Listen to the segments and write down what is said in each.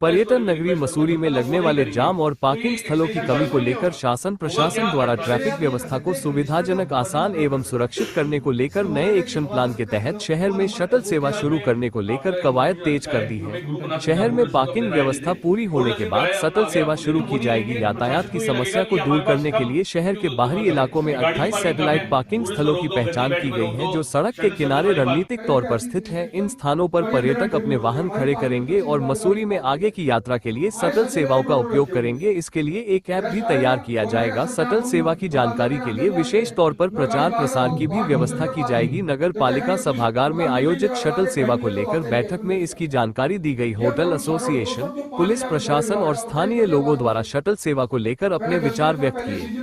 पर्यटन नगरी मसूरी में लगने वाले जाम और पार्किंग स्थलों की कमी को लेकर शासन प्रशासन द्वारा ट्रैफिक व्यवस्था को सुविधाजनक, आसान एवं सुरक्षित करने को लेकर नए एक्शन प्लान के तहत शहर में शटल सेवा शुरू करने को लेकर कवायद तेज कर दी है। शहर में पार्किंग व्यवस्था पूरी होने के बाद शटल सेवा शुरू की जाएगी। यातायात की समस्या को दूर करने के लिए शहर के बाहरी इलाकों में 28 सैटेलाइट पार्किंग स्थलों की पहचान की गई है, जो सड़क के किनारे रणनीतिक तौर पर स्थित है। इन स्थानों पर पर्यटक अपने वाहन खड़े करेंगे और मसूरी में आगे की यात्रा के लिए शटल सेवाओं का उपयोग करेंगे। इसके लिए एक ऐप भी तैयार किया जाएगा। शटल सेवा की जानकारी के लिए विशेष तौर पर प्रचार प्रसार की भी व्यवस्था की जाएगी। नगर पालिका सभागार में आयोजित शटल सेवा को लेकर बैठक में इसकी जानकारी दी गई। होटल एसोसिएशन, पुलिस प्रशासन और स्थानीय लोगों द्वारा शटल सेवा को लेकर अपने विचार व्यक्त किए।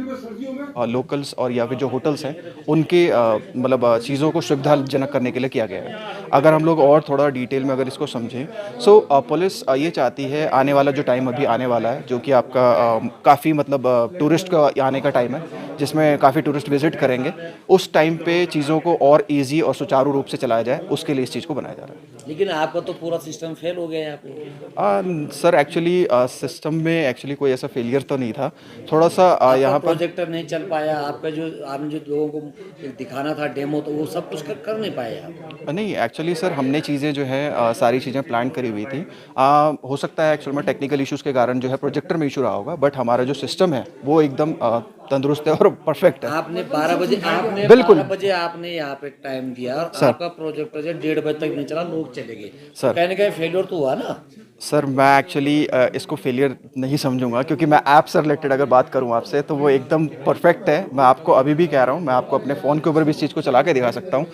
लोकल्स और या फिर जो होटल्स हैं उनके मतलब चीज़ों को सुविधाजनक करने के लिए किया गया है। अगर हम लोग और थोड़ा डिटेल में अगर इसको समझें, सो पुलिस ये चाहती है आने वाला जो टाइम अभी आने वाला है, जो कि आपका काफ़ी मतलब टूरिस्ट का आने का टाइम है, जिसमें काफ़ी टूरिस्ट विजिट करेंगे, उस टाइम पे चीज़ों को और ईजी और सुचारू रूप से चलाया जाए, उसके लिए इस चीज़ को बनाया जा रहा है। लेकिन आपका तो पूरा सिस्टम फेल हो गया है। सर एक्चुअली सिस्टम में एक्चुअली कोई ऐसा फेलियर तो नहीं था, थोड़ा सा यहाँ पर प्रोजेक्टर नहीं चल पाया आपका, जो आपने जो लोगों को दिखाना था डेमो, तो वो सब कुछ कर नहीं पाए आप। नहीं, एक्चुअली सर हमने चीज़ें जो है सारी चीज़ें प्लान करी हुई थी। हो सकता है एक्चुअल में टेक्निकल इश्यूज़ के कारण जो है प्रोजेक्टर में इशू रहा होगा, बट हमारा जो सिस्टम है वो एकदम तंदुरुस्त है और परफेक्ट है। आपने 12 बजे बिल्कुल 12 बजे आपने यहाँ पे टाइम दिया और सर, आपका प्रोजेक्टर जो 1:30 बजे तक नहीं चला, लोग चले गए सर। कहने का फेलियर तो हुआ ना। सर मैं एक्चुअली इसको फेलियर नहीं समझूंगा, क्योंकि मैं ऐप से रिलेटेड अगर बात करूं आपसे तो वो एकदम परफेक्ट है। मैं आपको अभी भी कह रहा हूं, मैं आपको अपने फ़ोन के ऊपर भी इस चीज़ को चला के दिखा सकता हूं।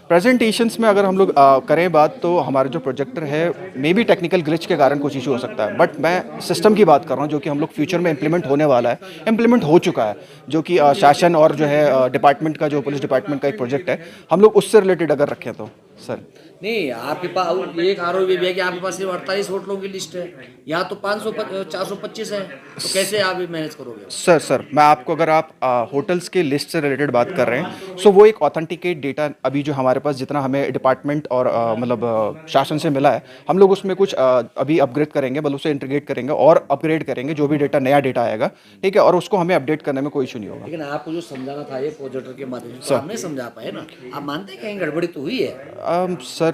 प्रेजेंटेशंस में अगर हम लोग करें बात, तो हमारा जो प्रोजेक्टर है मे बी टेक्निकल ग्लिच के कारण कुछ इशू हो सकता है, बट मैं सिस्टम की बात कर रहा हूँ जो कि हम लोग फ्यूचर में इम्प्लीमेंट होने वाला है, इम्प्लीमेंट हो चुका है, जो कि शासन और जो है डिपार्टमेंट का, जो पुलिस डिपार्टमेंट का एक प्रोजेक्ट है, हम लोग उससे रिलेटेड अगर रखें तो सर। नहीं, आपके पास एक आरोप भी है कि आपके पास सिर्फ 48 होटलों की लिस्ट है, यहाँ तो 425 है, तो कैसे आप मैनेज करोगे? सर मैं आपको, अगर आप होटल्स के लिस्ट से रिलेटेड बात कर रहे हैं, सो वो एक ऑथेंटिकेट डेटा अभी जो हमारे पास, जितना हमें डिपार्टमेंट और मतलब शासन से मिला है, हम लोग उसमें कुछ अभी अपग्रेड करेंगे, मतलब उसे इंटीग्रेट करेंगे और अपग्रेड करेंगे जो भी डेटा, नया डेटा आएगा, ठीक है, और उसको हमें अपडेट करने में कोई इशू नहीं होगा। लेकिन आपको जो समझाना था ये प्रोजेक्टर के माध्यम से, आप नहीं समझा पाए ना। आप मानते हैं कहीं गड़बड़ी तो हुई है? सर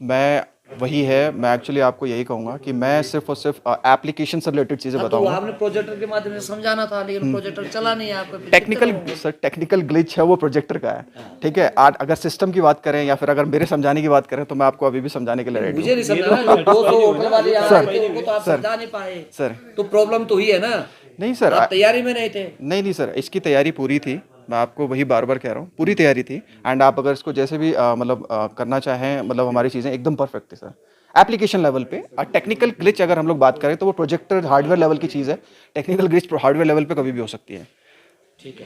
मैं वही है, मैं एक्चुअली आपको यही कहूँगा कि मैं सिर्फ और सिर्फ एप्लीकेशन से रिलेटेड चीज़ें तो बताऊँगा। आपने प्रोजेक्टर के माध्यम से समझाना था, लेकिन प्रोजेक्टर चला नहीं आपका। टेक्निकल ग्लिच है वो प्रोजेक्टर का है, ठीक है। आज अगर सिस्टम की बात करें या फिर अगर मेरे समझाने की बात करें, तो मैं आपको अभी भी समझाने के लिए रेडी हूं। मुझे नहीं समझाना, 200 होटल वाले यहाँ आए थे, उनको तो आप समझा नहीं पाए सर। तो प्रॉब्लम तो हुई है ना। नहीं सर, आप तैयारी में नहीं थे। नहीं सर, इसकी तैयारी पूरी थी, मैं आपको वही बार बार कह रहा हूँ, पूरी तैयारी थी। एंड आप अगर इसको जैसे भी मतलब करना चाहें, मतलब हमारी चीज़ें एकदम परफेक्ट थी सर, एप्लीकेशन लेवल पे। टेक्निकल ग्लिच अगर हम लोग बात करें तो वो प्रोजेक्टर हार्डवेयर लेवल की चीज़ है, टेक्निकल ग्लिच हार्डवेयर लेवल पे कभी भी हो सकती है। ठीक है।